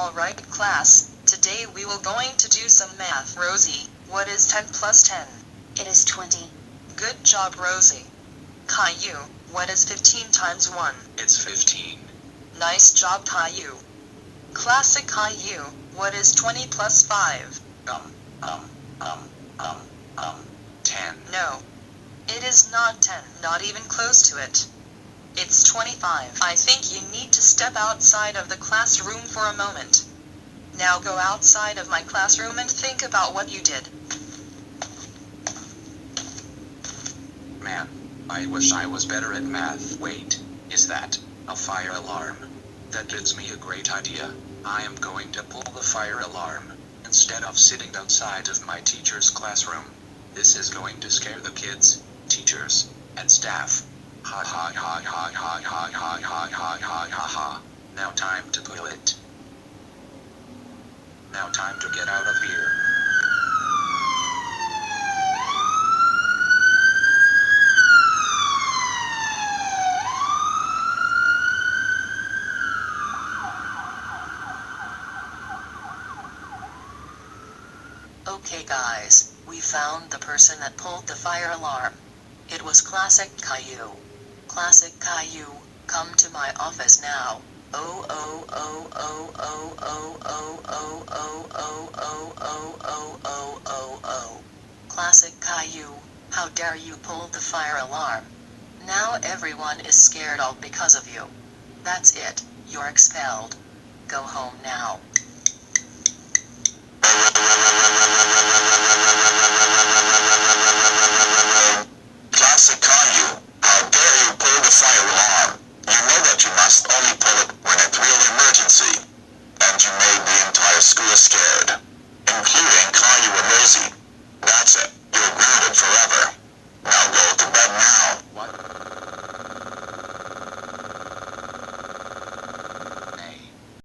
Alright class, today we will going to do some math. Rosie, what is 10 plus 10? It is 20. Good job Rosie. Caillou, what is 15 times 1? It's 15. Nice job Caillou. Classic Caillou, what is 20 plus 5? 10. No. It is not 10, not even close to it. It's 25. I think you need to step outside of the classroom for a moment. Now go outside of my classroom and think about what you did. Man, I wish I was better at math. Wait, is that a fire alarm? That gives me a great idea. I am going to pull the fire alarm, instead of sitting outside of my teacher's classroom. This is going to scare the kids, teachers, and staff. Ha ha ha ha ha ha ha ha ha ha ha ha. Now time to pull it. Now time to get out of here. Okay guys, we found the person that pulled the fire alarm. It was Classic Caillou. Classic Caillou, come to my office now. Oh oh oh oh oh oh oh oh oh oh oh oh oh oh oh oh. Classic Caillou, how dare you pull the fire alarm? Now everyone is scared all because of you. That's it, you're expelled. Go home now.